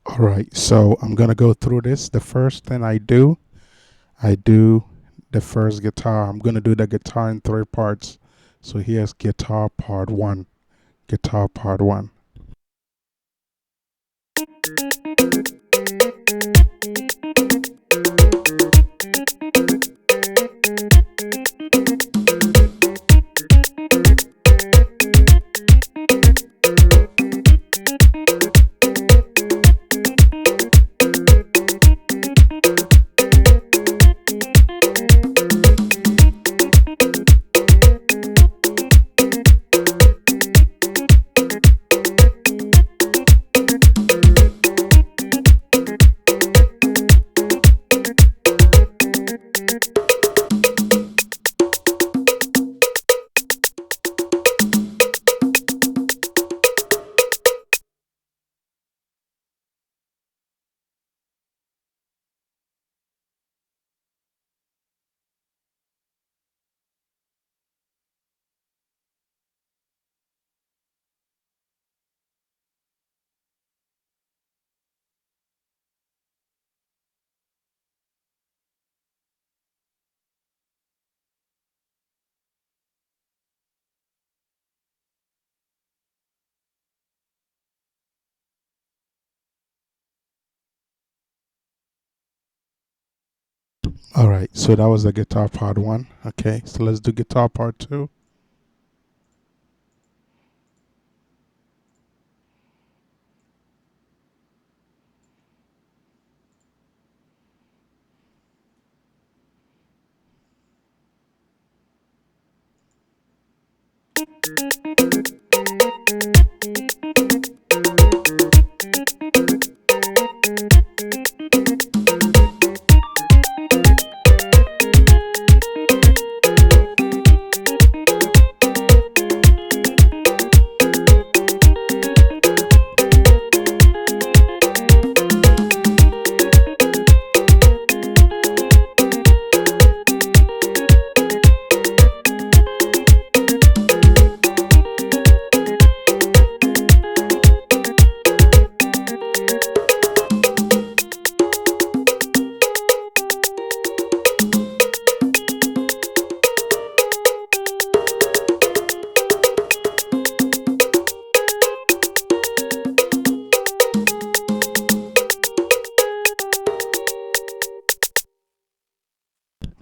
All right, so I'm gonna go through this. The first thing I do the first guitar. I'm gonna do the guitar in 3 parts. So here's guitar part one. Guitar part one. All right, so that was the guitar part one. Okay, so let's do guitar part two.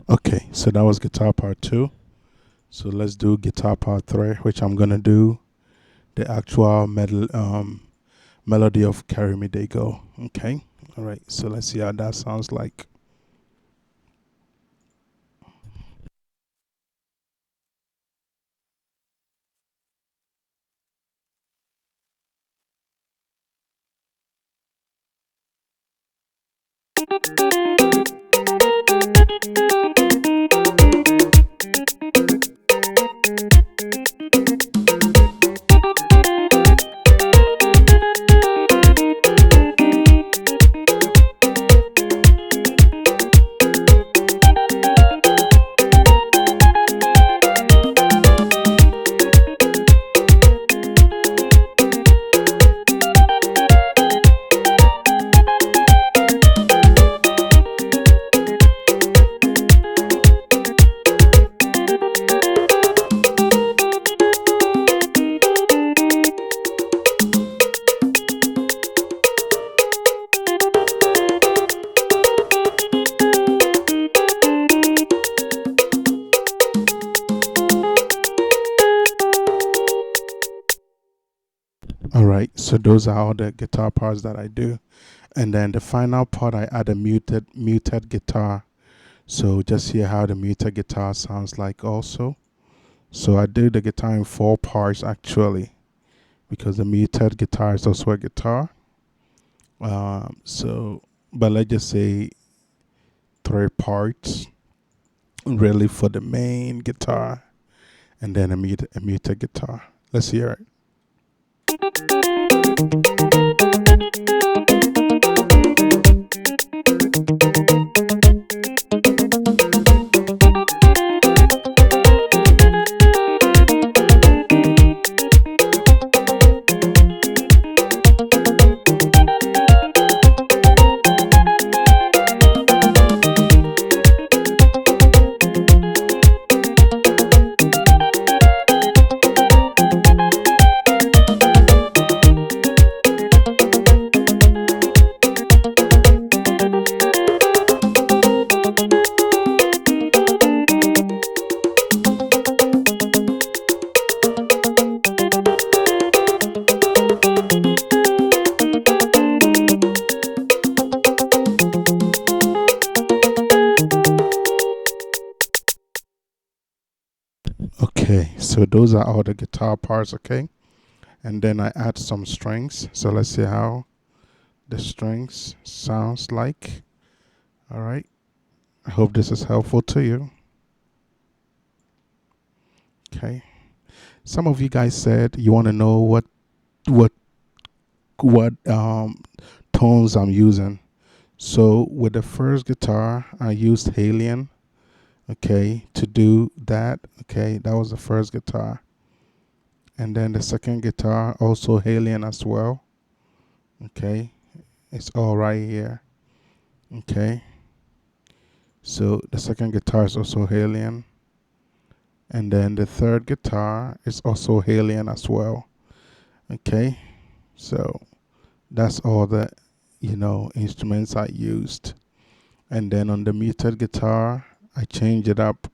Okay, so that was guitar part two. So let's do guitar part three, which I'm gonna do the actual melody of Carry Me They Go. Okay. All right. So let's see how that sounds like. All right, so those are all the guitar parts that I do, and then the final part I add a muted guitar. So just hear how the muted guitar sounds like also. So I do the guitar in 4 parts actually, because the muted guitar is also a guitar. So, but let's just say 3 parts really for the main guitar, and then a muted guitar. Let's hear it. Okay, so those are all the guitar parts, okay? And then I add some strings. So let's see how the strings sounds like. All right. I hope this is helpful to you. Okay. Some of you guys said you want to know what what tones I'm using. So with the first guitar, I used Halion, okay, to do that. Okay, that was the first guitar. And then the second guitar, also Halion as well. Okay, it's all right here. Okay, so the second guitar is also Halion. And then the third guitar is also Halion as well. Okay, so that's all the instruments I used. And then on the muted guitar, I changed it up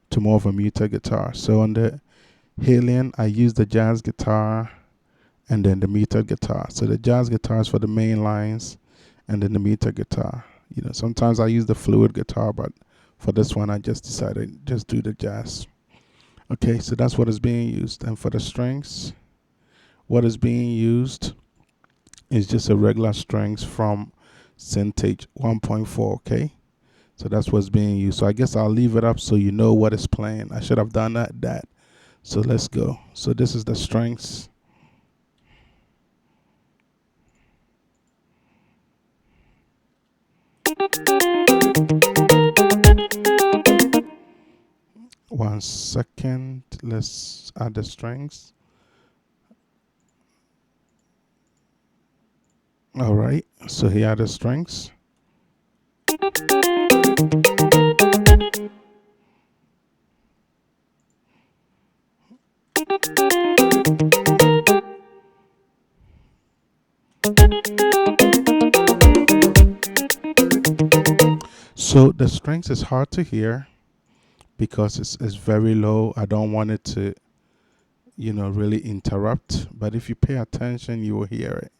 to more of a muted guitar. So on the Halion, I used the jazz guitar and then the muted guitar. So the jazz guitar is for the main lines, and then the muted guitar. Sometimes I use the fluid guitar, but for this one, I just decided just do the jazz. Okay, so that's what is being used. And for the strings, what is being used is just a regular strings from Syntage 1.4, okay? So that's what's being used. So I guess I'll leave it up so you know what is playing. I should have done that. So let's go. So this is the strings. One second. Let's add the strings. All right. So here are the strings. So the strings is hard to hear because it's very low. I don't want it to, really interrupt. But if you pay attention, you will hear it.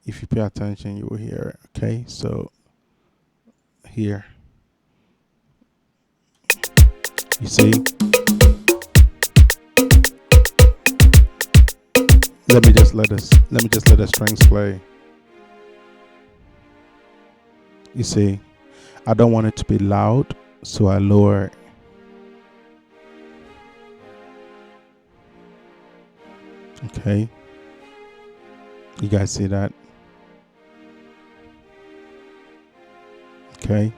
If you pay attention, you will hear it. Okay, so here, you see, let me just let the strings play. You see, I don't want it to be loud, so I lower it. Okay, you guys see that? Okay,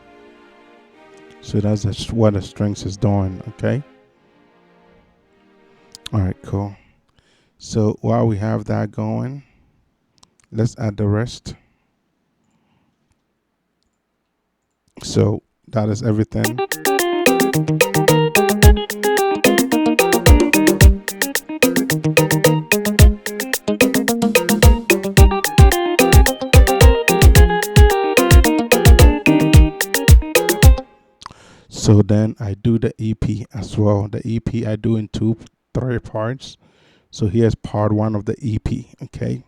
so that's what the strings is doing. Okay, all right, cool. So while we have that going, let's add the rest. So that is everything. So then I do the EP as well. The EP I do in 3 parts. So here's part 1 of the EP. Okay,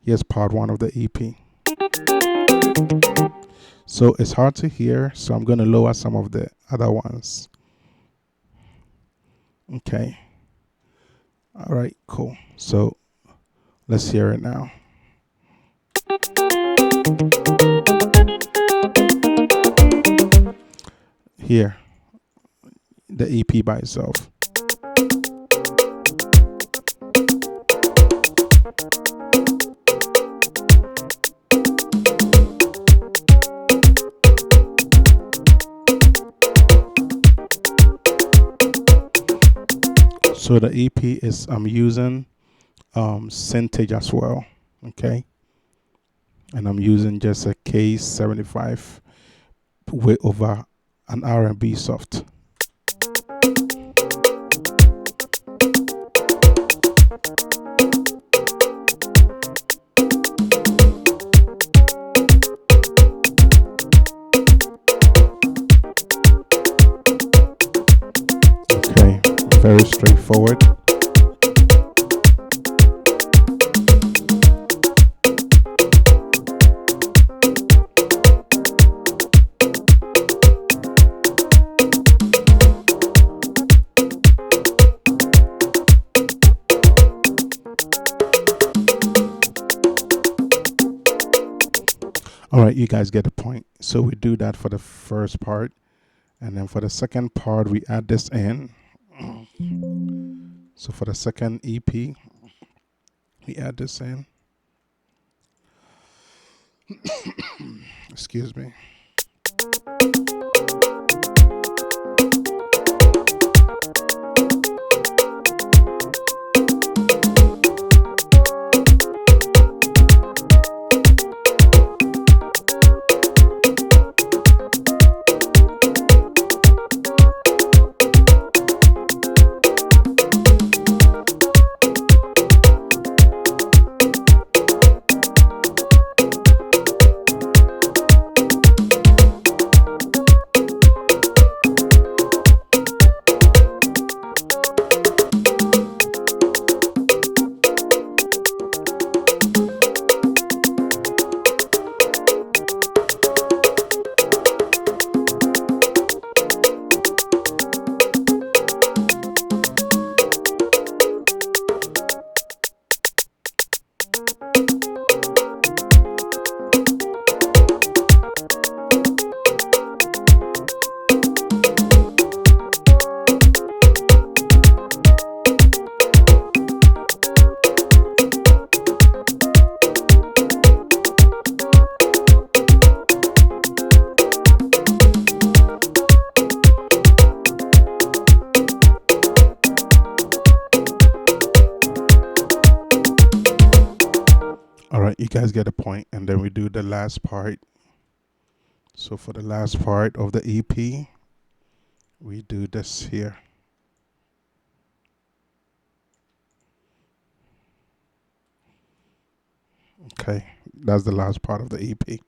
here's part 1 of the EP. So it's hard to hear, so I'm going to lower some of the other ones. Okay, all right, cool. So let's hear it now. Here, the EP by itself. So the EP is, I'm using Syntage as well. Okay, and I'm using just a K75 way over an R&B soft. Okay, very straightforward. All right, you guys get the point. So we do that for the first part, and then for the second part we add this in. So for the second EP, we add this in. Excuse me. All right, you guys get a point, and then we do the last part. So for the last part of the EP, we do this here. Okay, that's the last part of the EP.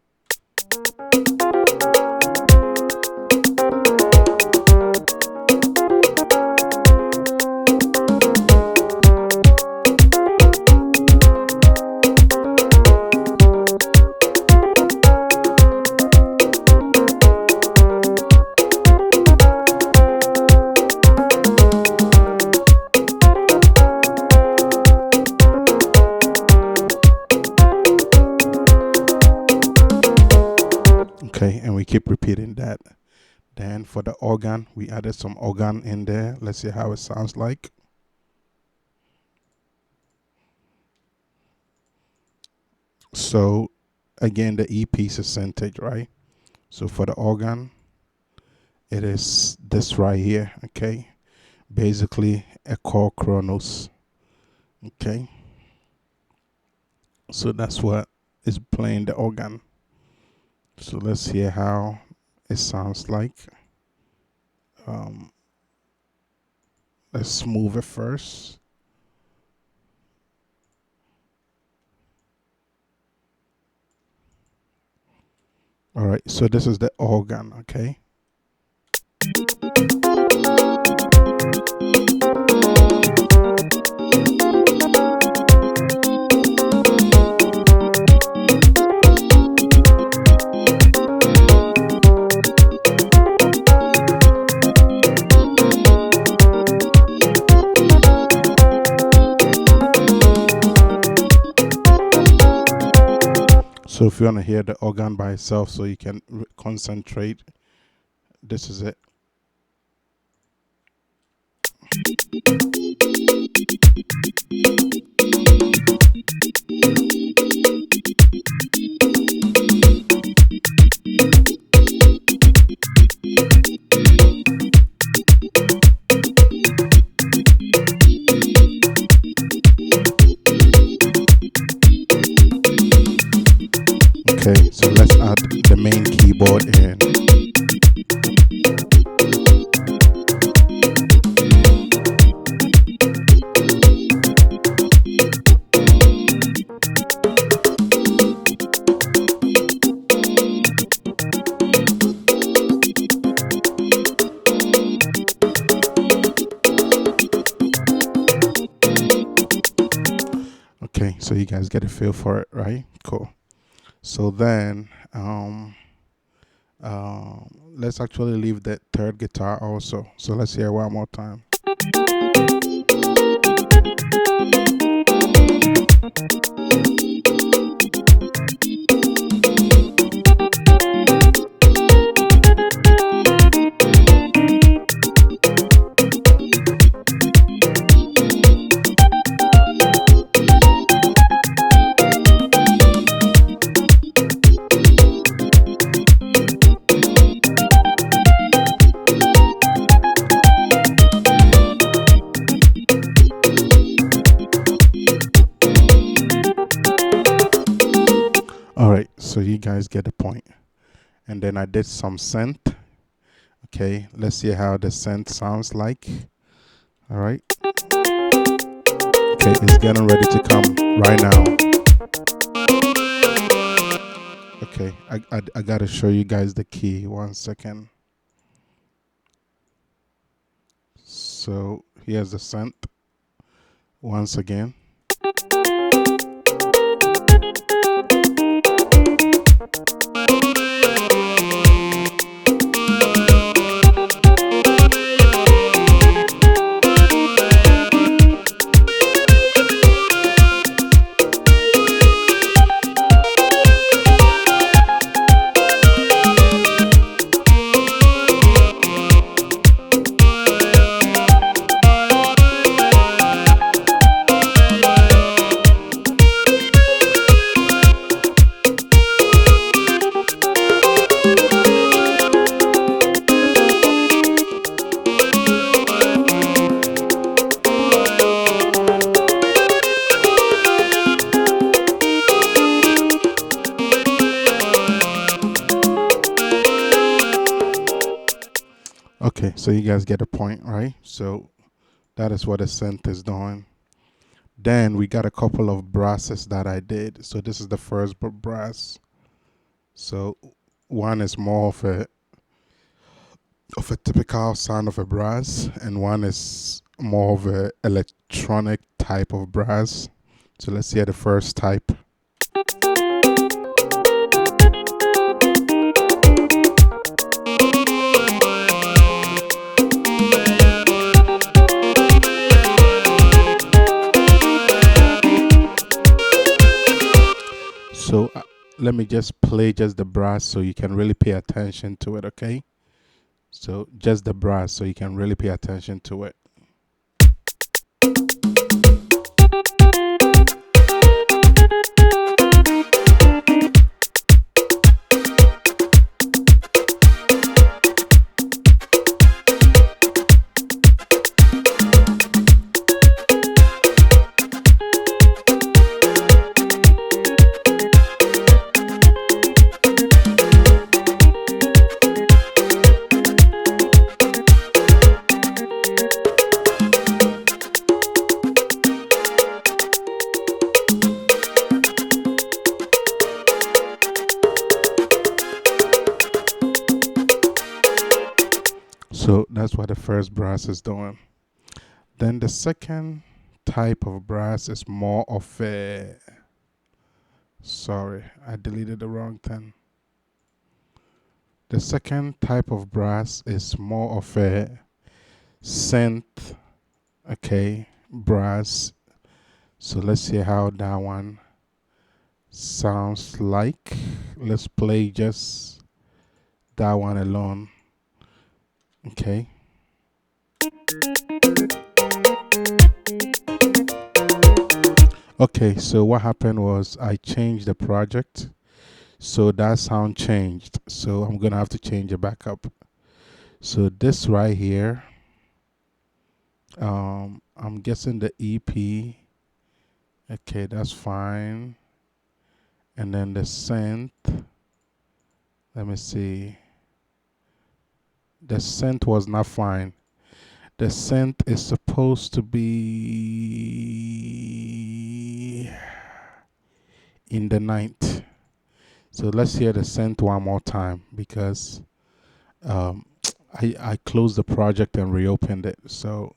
Okay, and we keep repeating that. Then for the organ, we added some organ in there. Let's see how it sounds like. So again, the E piece is centered, right? So for the organ, it is this right here, okay? Basically a chord Kronos, okay? So that's what is playing the organ. So let's hear how it sounds like. Let's move it first. All right, so this is the organ, okay? So if you want to hear the organ by itself so you can concentrate, this is it. Okay, so let's add the main keyboard in. Okay, so you guys get a feel for it, right? Cool. So then let's actually leave that third guitar also. So let's hear one more time. All right, so you guys get the point. And then I did some synth. Okay, let's see how the synth sounds like. All right. Okay, it's getting ready to come right now. Okay, I gotta show you guys the key. 1 second. So here's the synth once again. Okay, so you guys get the point, right? So that is what a synth is doing. Then we got a couple of brasses that I did. So this is the first brass. So one is more of a typical sound of a brass, and one is more of a electronic type of brass. So let's hear the first type. let me just play just the brass so you can really pay attention to it, okay? So just the brass so you can really pay attention to it. So that's what the first brass is doing. Then the second type of brass is more of a, sorry, I deleted the wrong thing. The second type of brass is more of a synth, okay, brass. So let's see how that one sounds like. Let's play just that one alone. Okay. Okay, so what happened was I changed the project. So that sound changed. So I'm gonna have to change it back up. So this right here, I'm guessing the EP. Okay, that's fine. And then the synth. Let me see. The synth was not fine. The synth is supposed to be in the ninth. So let's hear the synth one more time because I closed the project and reopened it. So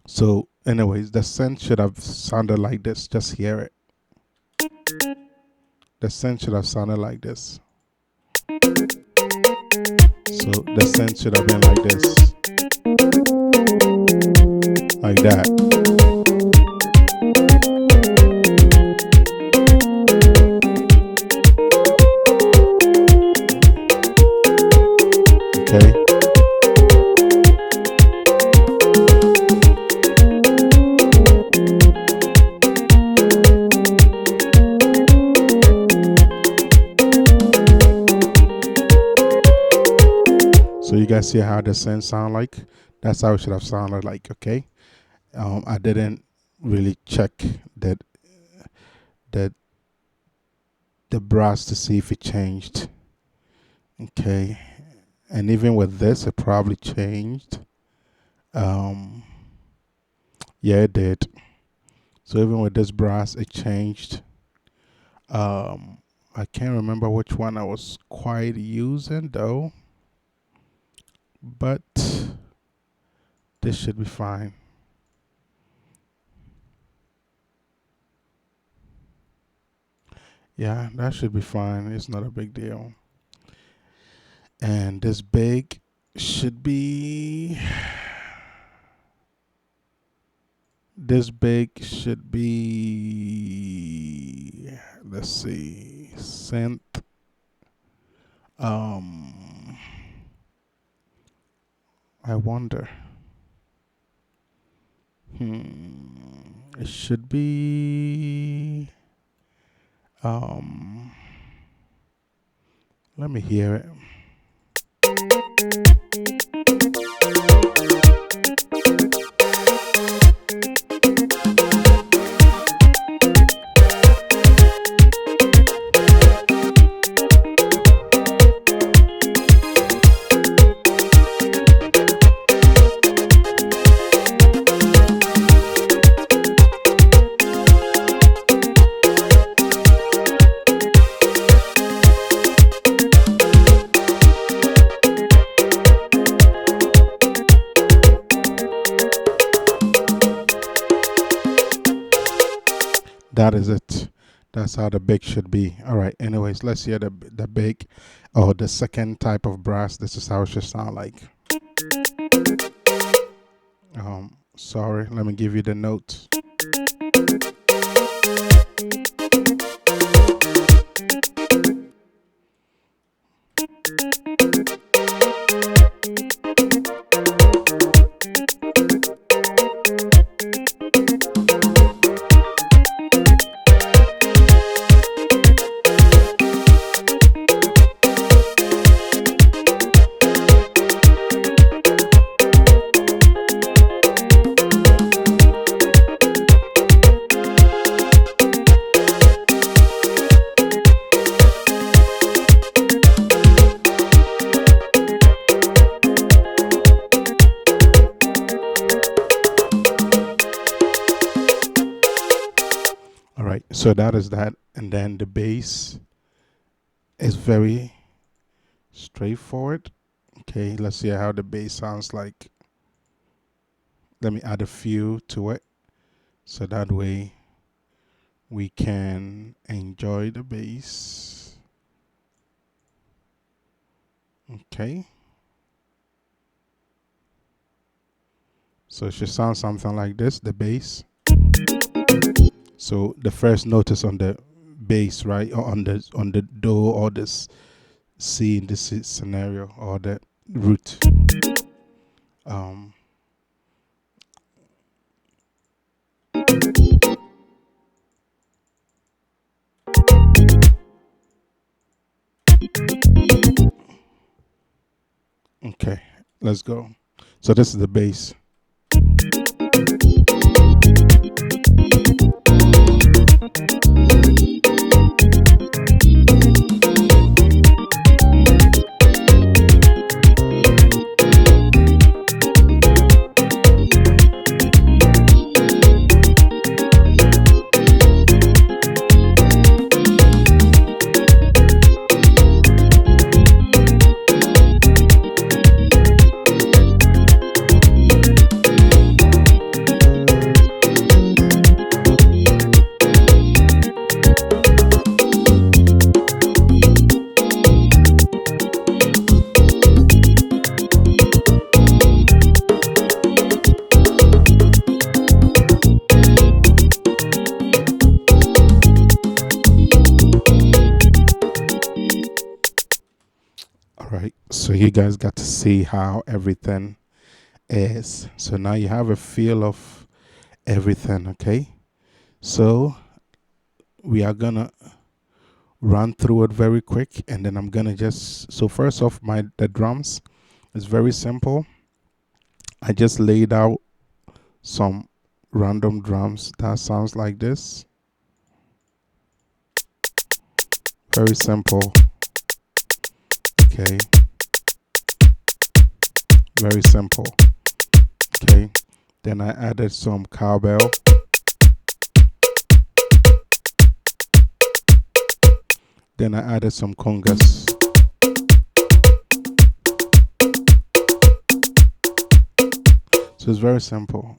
so anyways, the synth should have sounded like this. Just hear it. The synth should have sounded like this. So the synth should have been like this. Like that. Okay. So you guys see how the synth sound like? That's how it should have sounded like, okay? I didn't really check that the brass to see if it changed. Okay. And even with this, it probably changed. Yeah, it did. So even with this brass, it changed. I can't remember which one I was quite using though. But this should be fine. Yeah, that should be fine. It's not a big deal. And this big should be, this big should be, let's see, synth. I wonder. It should be, let me hear it. That is it. That's how the big should be. All right. Anyways, let's hear the big or the second type of brass. This is how it should sound like. Sorry. Let me give you the notes. So that is that. And then the bass is very straightforward. Okay, let's see how the bass sounds like. Let me add a few to it so that way we can enjoy the bass. Okay. So it should sound something like this, the bass. So the first note is on the bass, right? Or on the do or this C in this scenario, or the root. Okay, let's go. So this is the bass. Right, so you guys got to see how everything is. So now you have a feel of everything. Okay, so we are gonna run through it very quick, and then I'm gonna just, so first off, the drums is very simple. I just laid out some random drums that sounds like this. Very simple. Okay, very simple. Okay, then I added some cowbell. Then I added some congas. So it's very simple.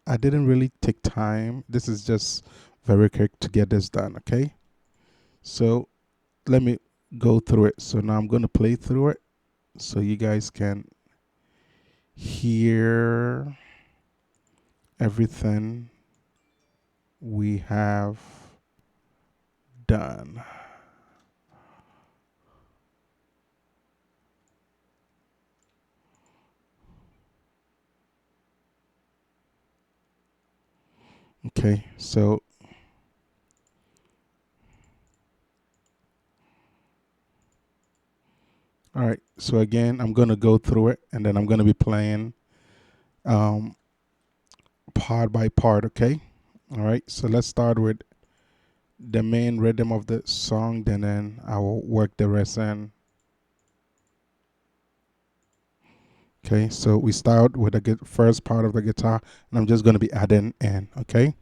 I didn't really take time. This is just very quick to get this done. Okay, so let me go through it. So now I'm going to play through it so you guys can hear everything we have done. Okay, so all right, so again, I'm going to go through it, and then I'm going to be playing part by part. Okay, all right, so let's start with the main rhythm of the song, then I will work the rest in. Okay, so we start with the first part of the guitar, and I'm just going to be adding in. Okay,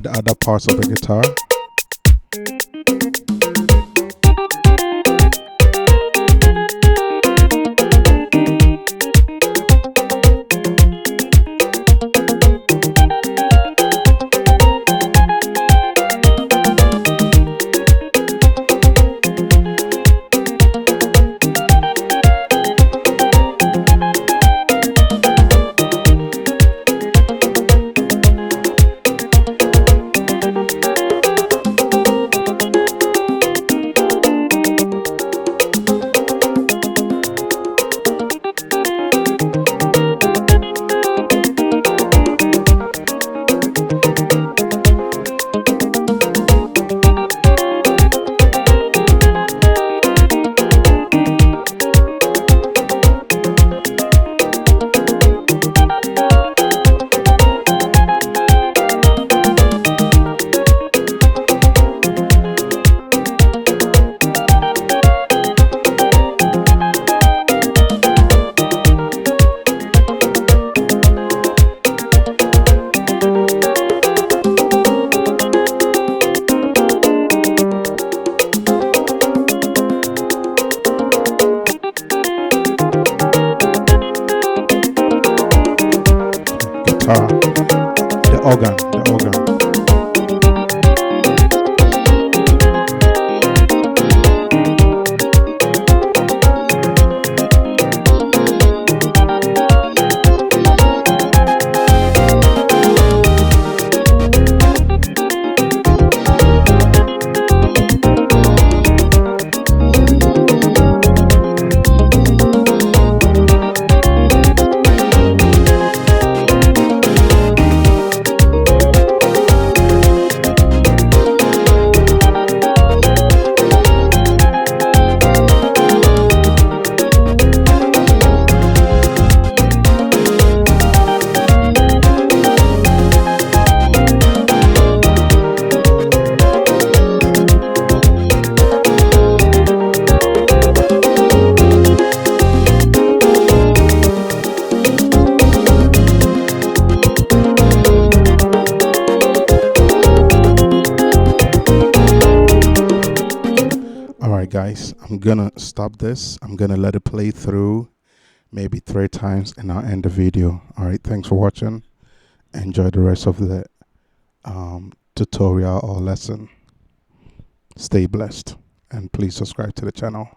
the other parts of the guitar. guitar, the organ, the organ. All right, guys, I'm gonna stop this. I'm gonna let it play through maybe 3 times and I'll end the video. All right, thanks for watching. Enjoy the rest of the tutorial or lesson. Stay blessed and please subscribe to the channel.